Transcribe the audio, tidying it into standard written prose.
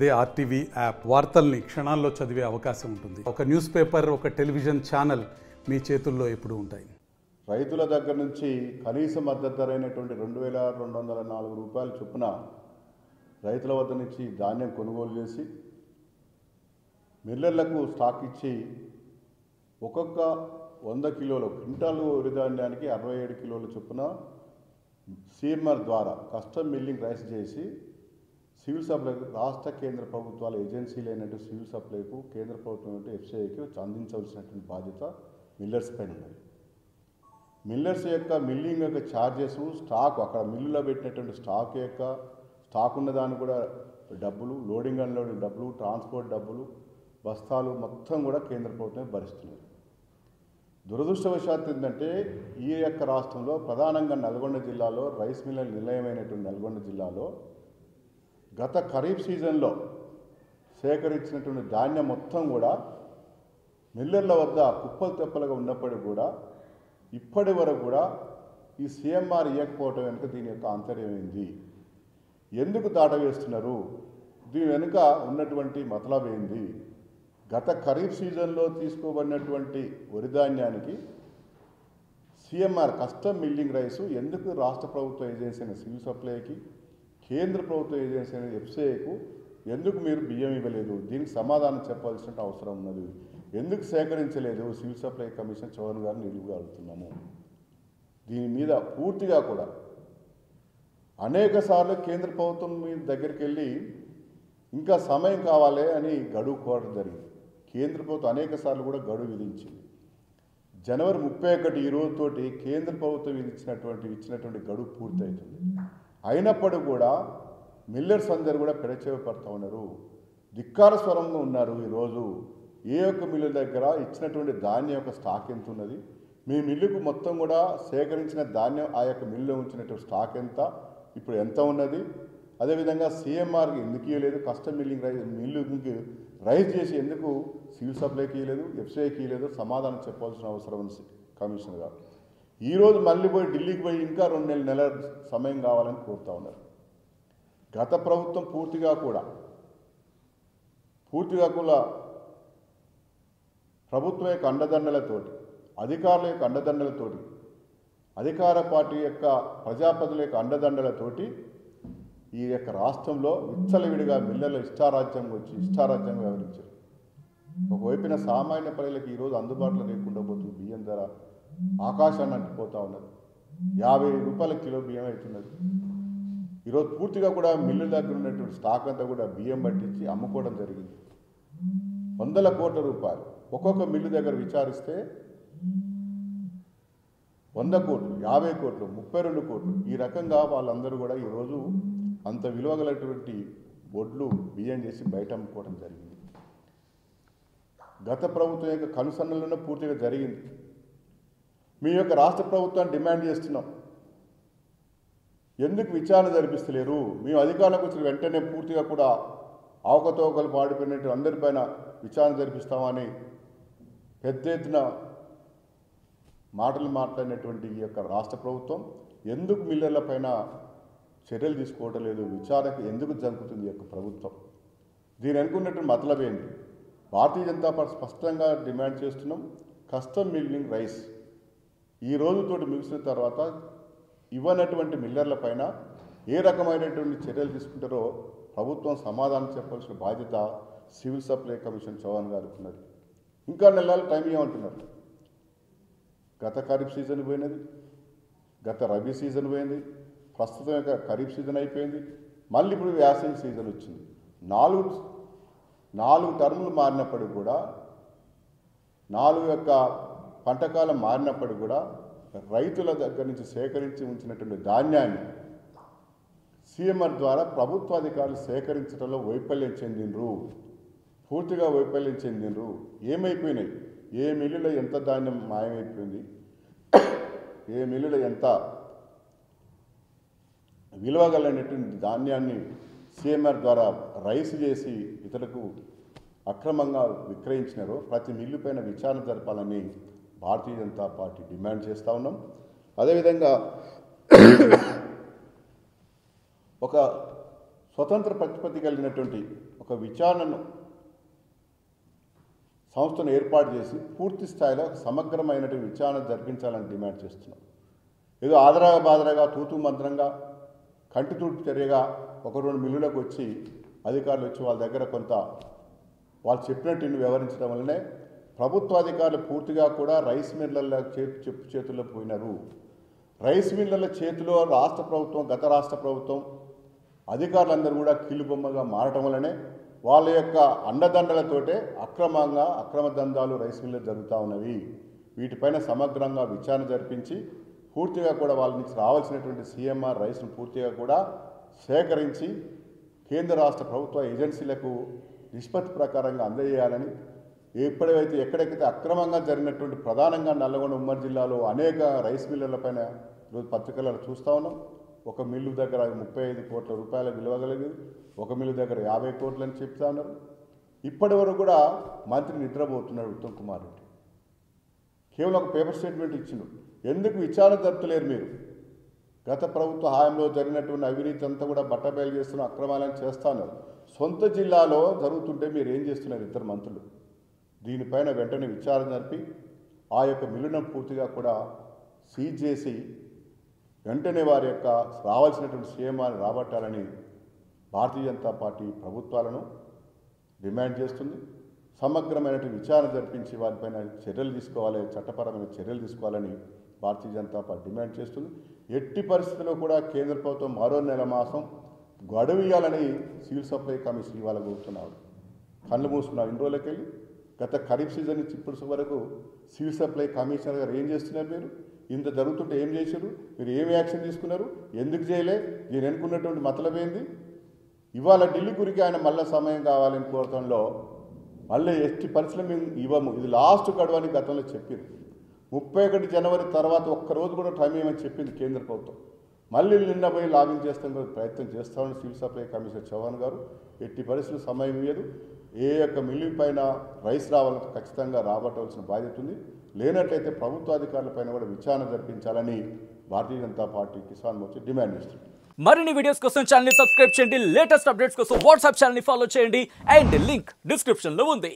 అదే RTV app వార్తల్ని క్షణాల్లో చదివే అవకాశం ఉంటుంది. ఒక న్యూస్ పేపర్, ఒక టెలివిజన్ ఛానల్ మీ చేతుల్లో ఎప్పుడూ ఉంటాయి. రైతుల దగ్గర నుంచి కనీస మద్దతు ధర అయినటువంటి 2204 రూపాయల చొప్పున రైతుల వద్ద నుంచి ధాన్యం కొనుగోలు చేసి మిల్లర్లకు స్టాక్ ఇచ్చి ఒక్కొక్క 100 కిలోల క్వింటాలు వరి ధాన్యానికి 67 కిలోల చొప్పున సీఎంఆర్ ద్వారా కస్టమ్ మిల్లింగ్ రైస్ చేసి సివిల్ సప్లైకు రాష్ట్ర కేంద్ర ప్రభుత్వాల ఏజెన్సీలు అయినట్టు సివిల్ సప్లైకు కేంద్ర ప్రభుత్వం అంటే ఎఫ్సిఐకి అందించవలసినటువంటి బాధ్యత మిల్లర్స్ పైన ఉన్నది. మిల్లర్స్ యొక్క మిల్లింగ్ యొక్క ఛార్జెస్, స్టాక్ అక్కడ మిల్లులో పెట్టినటువంటి స్టాక్ ఉన్నదాన్ని కూడా డబ్బులు, లోడింగ్ అన్లోడింగ్ డబ్బులు, ట్రాన్స్పోర్ట్ డబ్బులు, బస్తాలు మొత్తం కూడా కేంద్ర ప్రభుత్వమే భరిస్తున్నారు. దురదృష్టవశాత్తు ఏంటంటే ఈ యొక్క రాష్ట్రంలో ప్రధానంగా నల్గొండ జిల్లాలో రైస్ మిల్లర్ నిలయమైనటువంటి నల్గొండ జిల్లాలో గత ఖరీఫ్ సీజన్లో సేకరించినటువంటి ధాన్యం మొత్తం కూడా మిల్లర్ల వద్ద కుప్పలు తెప్పలుగా ఉన్నప్పటికీ కూడా ఇప్పటి వరకు కూడా ఈ సీఎంఆర్ ఇవ్వకపోవటం వెనుక దీని యొక్క ఆంతర్యం ఏంది, ఎందుకు దాటవేస్తున్నారు, దీని వెనుక ఉన్నటువంటి మతలబ్ ఏంది? గత ఖరీఫ్ సీజన్లో తీసుకోబడినటువంటి వరి ధాన్యానికి సీఎంఆర్ కస్టమ్ మిల్లింగ్ రైసు ఎందుకు రాష్ట్ర ప్రభుత్వ ఏజెన్సీ అయిన సివిల్ సప్లైకి, కేంద్ర ప్రభుత్వ ఏజెన్సీ అయిన ఎఫ్సిఐకు ఎందుకు మీరు బియ్యం ఇవ్వలేదు? దీనికి సమాధానం చెప్పాల్సిన అవసరం ఉన్నది. ఎందుకు సేకరించలేదు? సివిల్ సప్లై కమిషన్ చౌహాన్ గారిని నిలువుగా అడుగుతున్నాము. దీని మీద పూర్తిగా కూడా అనేక సార్లు కేంద్ర ప్రభుత్వం మీద దగ్గరికి వెళ్ళి ఇంకా సమయం కావాలి అని గడువు కోరడం జరిగింది. కేంద్ర ప్రభుత్వం అనేక సార్లు కూడా గడువు విధించింది. జనవరి 31 ఈ రోజుతోటి కేంద్ర ప్రభుత్వం ఇచ్చినటువంటి గడువు పూర్తవుతుంది. అయినప్పటికీ కూడా మిల్లర్స్ అందరూ కూడా పెడచెవి పడుతూ ఉన్నారు, ధిక్కార స్వరంగా ఉన్నారు. ఈరోజు ఏ ఒక్క మిల్లు దగ్గర ఇచ్చినటువంటి ధాన్యం యొక్క స్టాక్ ఎంత ఉన్నది, మీ మిల్లుకు మొత్తం కూడా సేకరించిన ధాన్యం ఆ యొక్క మిల్లులో ఉంచినటువంటి స్టాక్ ఎంత, ఇప్పుడు ఎంత ఉన్నది, అదేవిధంగా సీఎంఆర్కి ఎందుకు ఇవ్వలేదు, కస్టమ్ మిల్లింగ్ మిల్లుకి రైజ్ చేసి ఎందుకు సివిల్ సప్లైకి ఇవ్వలేదు, ఎఫ్సిఐకి ఇవ్వలేదు, సమాధానం చెప్పాల్సిన అవసరం ఉంది కమిషనర్ గారు. ఈరోజు మళ్ళీ పోయి ఢిల్లీకి పోయి ఇంకా 2 నెలల సమయం కావాలని కోరుతూ ఉన్నారు. గత ప్రభుత్వం పూర్తిగా కూడా ప్రభుత్వం యొక్క అండదండలతోటి, అధికారుల యొక్క అండదండలతోటి, అధికార పార్టీ యొక్క ప్రజాప్రతినిధుల యొక్క అండదండలతోటి ఈ యొక్క రాష్ట్రంలో విచ్చలవిడిగా మిల్లర్ల ఇష్టారాజ్యంగా వ్యవహరించారు. ఒకవైపున సామాన్య ప్రజలకు ఈరోజు అందుబాటులో లేకుండా పోతుంది. బియ్యం ధర ఆకాశాన్ని అంటిపోతూ ఉన్నది. 50 రూపాయల కిలో బియ్యం అవుతున్నది. ఈరోజు పూర్తిగా కూడా మిల్లు దగ్గర ఉన్నటువంటి స్టాక్ అంతా కూడా బియ్యం పట్టించి అమ్ముకోవడం జరిగింది. 100 కోట్ల రూపాయలు ఒక్కొక్క మిల్లు దగ్గర విచారిస్తే 100 కోట్లు, 50 కోట్లు, 32 కోట్లు ఈ రకంగా వాళ్ళందరూ కూడా ఈరోజు అంత విలువగలటువంటి బొడ్లు బియ్యం చేసి బయట అమ్ముకోవడం జరిగింది. గత ప్రభుత్వం యొక్క కనుసన్నలోనే పూర్తిగా జరిగింది. మీ యొక్క రాష్ట్ర ప్రభుత్వాన్ని డిమాండ్ చేస్తున్నాం, ఎందుకు విచారణ జరిపిస్తలేరు? మేము అధికారంలోకి వచ్చిన వెంటనే పూర్తిగా కూడా అవకతవకలు పాడిపోయినట్టు అందరిపైన విచారణ జరిపిస్తామని పెద్ద ఎత్తున మాటలు మాట్లాడినటువంటి ఈ యొక్క రాష్ట్ర ప్రభుత్వం ఎందుకు మిల్లర్ల పైన చర్యలు తీసుకోవటం లేదు? విచారణకు ఎందుకు జరుగుతుంది ఈ యొక్క ప్రభుత్వం? దీని అనుకున్నటువంటి మతలబ్ ఏంటి? భారతీయ జనతా పార్టీ స్పష్టంగా డిమాండ్ చేస్తున్నాం, కస్టమ్ మిల్లింగ్ రైస్ ఈ రోజుతోటి ముగిసిన తర్వాత ఇవ్వనటువంటి మిల్లర్ల పైన ఏ రకమైనటువంటి చర్యలు తీసుకుంటారో ప్రభుత్వం సమాధానం చెప్పాల్సిన బాధ్యత సివిల్ సప్లై కమిషన్ చౌహాన్ గారికి ఉన్నది. ఇంకా నెలలు టైం ఇవ్వమంటున్నారు. గత ఖరీఫ్ సీజన్ పోయినది, గత రబీ సీజన్ పోయింది, ప్రస్తుతం యొక్క ఖరీఫ్ సీజన్ అయిపోయింది, మళ్ళీ ఇప్పుడు యాసంగి సీజన్ వచ్చింది. 4 టర్ములు మారినప్పటికీ కూడా, 4 యొక్క పంటకాలం మారినప్పటికీ కూడా రైతుల దగ్గర నుంచి సేకరించి ఉంచినటువంటి ధాన్యాన్ని సీఎంఆర్ ద్వారా ప్రభుత్వ అధికారులు సేకరించడంలో వైఫల్యం చెందినరు, పూర్తిగా వైఫల్యం చెందినరు. ఏమైపోయినాయి? ఏ మిల్లులో ఎంత ధాన్యం మాయమైపోయింది, ఏ మిల్లులో ఎంత విలువగలైనటువంటి ధాన్యాన్ని సీఎంఆర్ ద్వారా రైస్ చేసి ఇతరులకు అక్రమంగా విక్రయించినారో ప్రతి మిల్లు పైన విచారణ జరపాలని భారతీయ జనతా పార్టీ డిమాండ్ చేస్తూ ఉన్నాం. అదేవిధంగా ఒక స్వతంత్ర ప్రతిపత్తి కలిగినటువంటి ఒక విచారణను సంస్థను ఏర్పాటు చేసి పూర్తి స్థాయిలో సమగ్రమైనటువంటి విచారణ జరిపించాలని డిమాండ్ చేస్తున్నాం. ఏదో ఆదరగా బాదరగా తూతూ మంత్రంగా కంటితూర్పు చర్యగా 1-2 మిల్లులకు వచ్చి అధికారులు వచ్చి వాళ్ళ దగ్గర కొంత వాళ్ళు చెప్పినట్టు వ్యవహరించడం వల్లనే ప్రభుత్వ అధికారులు పూర్తిగా కూడా రైస్ మిల్లర్ల చెప్పు చేతుల్లో పోయినారు. రైస్ మిల్లర్ల చేతిలో రాష్ట్ర ప్రభుత్వం, గత రాష్ట్ర ప్రభుత్వం అధికారులందరూ కూడా కీలుబొమ్మగా మారటం వల్లనే వాళ్ళ యొక్క అండదండలతోటే అక్రమ దందాలు రైస్ మిల్లర్ జరుగుతూ ఉన్నవి. వీటిపైన సమగ్రంగా విచారణ జరిపించి పూర్తిగా కూడా వాళ్ళ నుంచి రావాల్సినటువంటి సిఎంఆర్ రైస్ను పూర్తిగా కూడా సేకరించి కేంద్ర రాష్ట్ర ప్రభుత్వ ఏజెన్సీలకు నిష్పత్తి ప్రకారంగా అందజేయాలని, ఎక్కడెక్కడైతే అక్రమంగా జరిగినటువంటి ప్రధానంగా నల్లగొండ ఉమ్మడి జిల్లాలో అనేక రైస్ మిల్లర్లపైన ఈరోజు పత్రికలలో చూస్తూ ఉన్నాం. ఒక మిల్లు దగ్గర 35 కోట్ల రూపాయల విలువ కలిగింది, ఒక మిల్లు దగ్గర 50 కోట్లు అని చెప్తా ఉన్నారు. ఇప్పటి వరకు కూడా మంత్రి నిద్రపోతున్నాడు ఉత్తమ్ కుమార్ రెడ్డి. కేవలం ఒక పేపర్ స్టేట్మెంట్ ఇచ్చిండు. ఎందుకు విచారణ జరుపుతలేరు మీరు? గత ప్రభుత్వ హాయంలో జరిగినటువంటి అవినీతి అంతా కూడా బట్టబయలు చేస్తున్న అక్రమాలను చేస్తా ఉన్నారు. సొంత జిల్లాలో జరుగుతుంటే మీరు ఏం చేస్తున్నారు ఇద్దరు మంత్రులు? దీనిపైన వెంటనే విచారణ జరిపి ఆ యొక్క మిల్లును పూర్తిగా కూడా సీజ్ చేసి వెంటనే వారి యొక్క రావాల్సినటువంటి సీఎంఆర్ని రాబట్టాలని భారతీయ జనతా పార్టీ ప్రభుత్వాలను డిమాండ్ చేస్తుంది. సమగ్రమైనటువంటి విచారణ జరిపించి వారిపైన చర్యలు తీసుకోవాలి, చట్టపరమైన చర్యలు తీసుకోవాలని భారతీయ జనతా పార్టీ డిమాండ్ చేస్తుంది. ఎట్టి పరిస్థితుల్లో కూడా కేంద్ర ప్రభుత్వం మరో నెల మాసం గడువు ఇవ్వాలని సివిల్ సప్లై కమిషన్ ఇవాళ కోరుతున్నారు. కళ్ళు మూసుకున్నారు ఇన్ని రోజులకి వెళ్ళి. గత ఖరీఫ్ సీజన్ నుంచి ఇప్పటి వరకు సివిల్ సప్లై కమిషనర్ గారు ఏం చేస్తున్నారు? మీరు ఇంత జరుగుతుంటే ఏం చేశారు? మీరు ఏం యాక్షన్ తీసుకున్నారు? ఎందుకు చేయలే? నేను అనుకున్నటువంటి మతలబ్ ఏంది? ఇవాళ ఢిల్లీ గురికి ఆయన మళ్ళీ సమయం కావాలని కోరటంలో మళ్ళీ ఎట్టి పరిస్థితులు మేము ఇవ్వము, ఇది లాస్ట్ గడువు అని గతంలో చెప్పింది. 31 జనవరి తర్వాత ఒక్కరోజు కూడా టైం ఏమని చెప్పింది కేంద్ర ప్రభుత్వం. మళ్ళీ నిన్న పోయి లాగిన్ చేస్తాం ప్రయత్నం చేస్తామని సివిల్ సప్లై కమిషనర్ చౌహాన్ గారు. ఎట్టి పరిస్థితులు సమయం ఇవ్వదు. ఏ యొక్క మిల్లు పైన రైస్ రావాలంటే ఖచ్చితంగా రాబట్టవలసిన బాధ్యత ఉంది. లేనట్లయితే ప్రభుత్వ అధికారులపైన కూడా విచారణ జరిపించాలని భారతీయ జనతా పార్టీ కిసాన్ మోర్చా డిమాండ్ చేస్తుంది. మరిన్ని వీడియోస్ కోసం ఛానల్ ని సబ్స్క్రైబ్ చేయండి, లేటెస్ట్ అప్డేట్స్ కోసం వాట్సాప్ ఛానల్ ని ఫాలో చేయండి అండ్ లింక్ డిస్క్రిప్షన్ లో ఉంది.